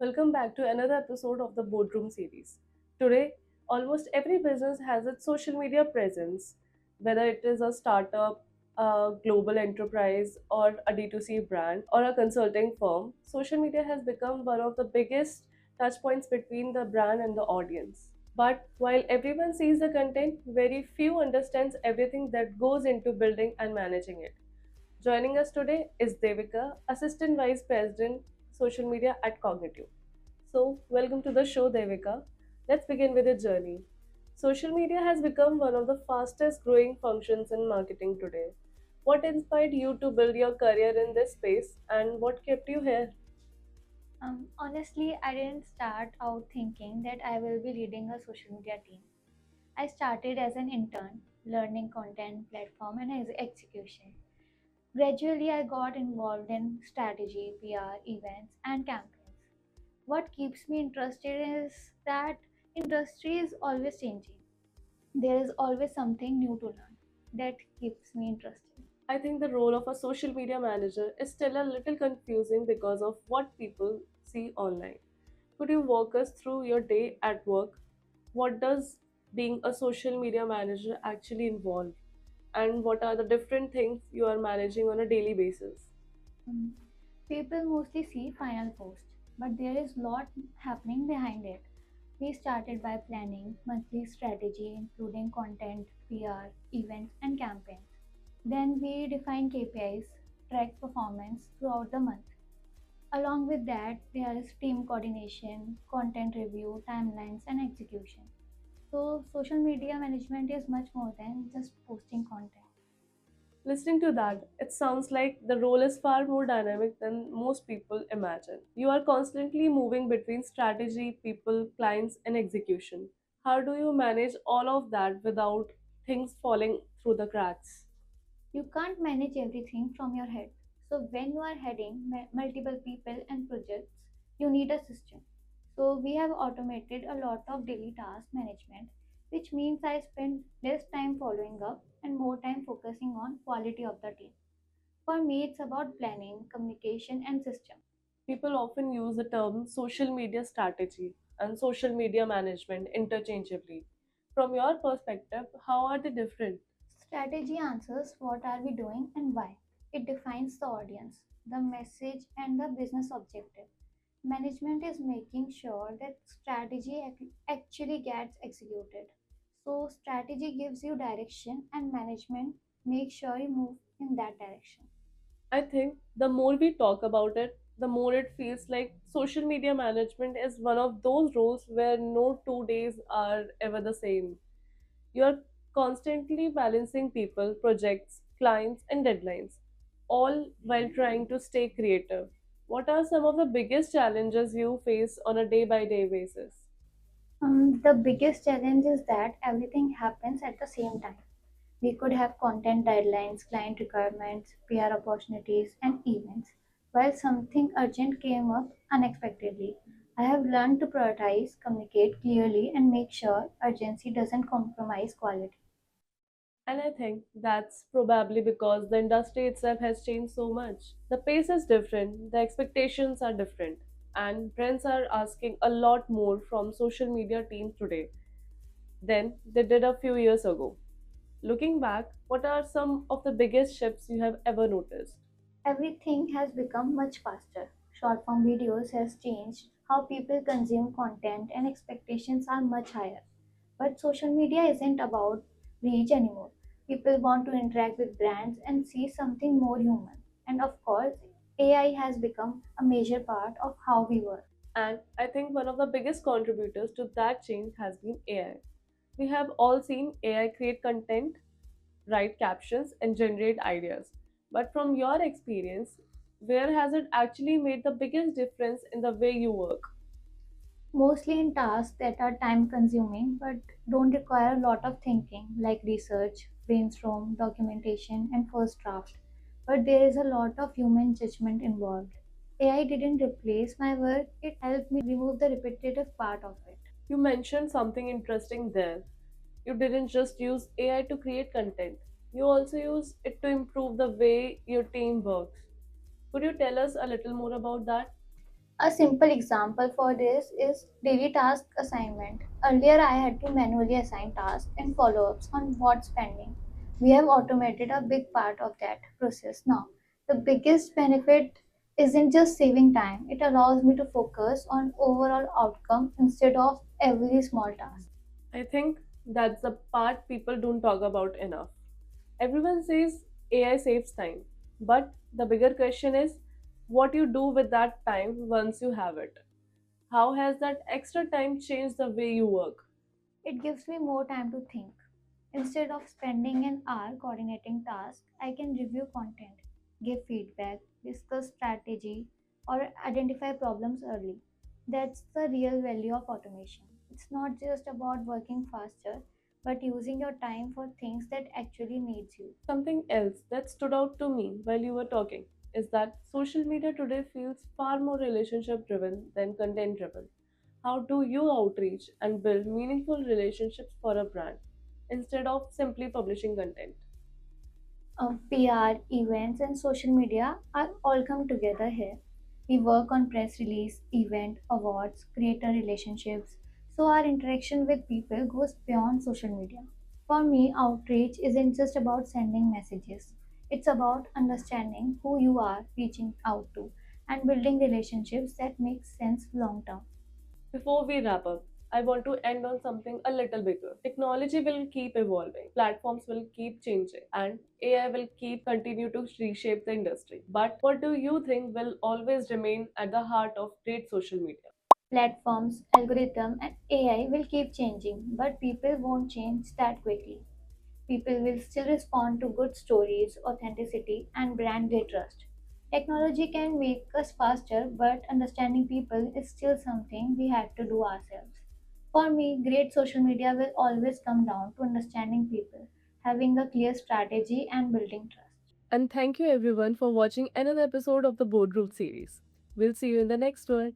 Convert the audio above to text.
Welcome back to another episode of the Boardroom series. Today, almost every business has its social media presence, whether it is a startup, a global enterprise, or a D2C brand, or a consulting firm. Social media has become one of the biggest touch points between the brand and the audience. But while everyone sees the content, very few understands everything that goes into building and managing it. Joining us today is Devika, Assistant Vice President, Social Media at Cognitive. So, welcome to the show, Devika. Let's begin with a journey. Social media has become one of the fastest growing functions in marketing today. What inspired you to build your career in this space and what kept you here? Honestly, I didn't start out thinking that I will be leading a social media team. I started as an intern, learning content, platform, and execution. Gradually, I got involved in strategy, PR, events, and campaigns. What keeps me interested is that industry is always changing. There is always something new to learn. That keeps me interested. I think the role of a social media manager is still a little confusing because of what people see online. Could you walk us through your day at work? What does being a social media manager actually involve? And what are the different things you are managing on a daily basis? Um, People mostly see final post, but there is lot happening behind it. We started by planning monthly strategy, including content, PR, events, and campaigns. Then we define KPIs, track performance throughout the month. Along with that, there is team coordination, content review, timelines, and execution. So, social media management is much more than just posting content. Listening to that, it sounds like the role is far more dynamic than most people imagine. You are constantly moving between strategy, people, clients, and execution. How do you manage all of that without things falling through the cracks? You can't manage everything from your head. So when you are heading multiple people and projects, you need a system. So we have automated a lot of daily task management, which means I spend less time following up and more time focusing on quality of the team. For me, it's about planning, communication, and system. People often use the term social media strategy and social media management interchangeably. From your perspective, how are they different? Strategy answers what are we doing and why. It defines the audience, the message, and the business objective. Management is making sure that strategy actually gets executed. So, strategy gives you direction, and management makes sure you move in that direction. I think the more we talk about it, the more it feels like social media management is one of those roles where no 2 days are ever the same. You are constantly balancing people, projects, clients, and deadlines, all while trying to stay creative. What are some of the biggest challenges you face on a day by day basis? The biggest challenge is that everything happens at the same time. We could have content deadlines, client requirements, PR opportunities, and events, while something urgent came up unexpectedly. I have learned to prioritize, communicate clearly, and make sure urgency doesn't compromise quality. And I think that's probably because the industry itself has changed so much. The pace is different, the expectations are different, and brands are asking a lot more from social media teams today than they did a few years ago. Looking back, what are some of the biggest shifts you have ever noticed? Everything has become much faster. Short form videos has changed how people consume content and expectations are much higher. But social media isn't about reach anymore. People want to interact with brands and see something more human. And of course, AI has become a major part of how we work. And I think one of the biggest contributors to that change has been AI. We have all seen AI create content, write captions, and generate ideas. But from your experience, where has it actually made the biggest difference in the way you work? Mostly in tasks that are time consuming but don't require a lot of thinking, like research, brainstorm, documentation, and first draft. But there is a lot of human judgment involved. AI didn't replace my work, it helped me remove the repetitive part of it. You mentioned something interesting there. You didn't just use AI to create content, you also use it to improve the way your team works. Could you tell us a little more about that? A simple example for this is daily task assignment. Earlier, I had to manually assign tasks and follow ups on what's pending. We have automated a big part of that process now. The biggest benefit isn't just saving time, it allows me to focus on overall outcome instead of every small task. I think that's the part people don't talk about enough. Everyone says AI saves time, but the bigger question is what you do with that time once you have it. How has that extra time changed the way you work? It gives me more time to think. Instead of spending an hour coordinating tasks, I can review content, give feedback, discuss strategy, or identify problems early. That's the real value of automation. It's not just about working faster, but using your time for things that actually needs you. Something else that stood out to me while you were talking is that social media today feels far more relationship driven than content driven. How do you outreach and build meaningful relationships for a brand instead of simply publishing content? PR, events, and social media are all come together here. We work on press release, event, awards, creator relationships, so our interaction with people goes beyond social media. For me, outreach isn't just about sending messages. It's about understanding who you are reaching out to and building relationships that make sense long term. Before we wrap up, I want to end on something a little bigger. Technology will keep evolving, platforms will keep changing, and AI will keep continue to reshape the industry. But what do you think will always remain at the heart of great social media? Platforms, algorithm, and AI will keep changing, but people won't change that quickly. People will still respond to good stories, authenticity, and brand they trust. Technology can make us faster, but understanding people is still something we had to do ourselves. For me, great social media will always come down to understanding people, having a clear strategy, and building trust. And thank you everyone for watching another episode of the Boardroom series. We'll see you in the next one.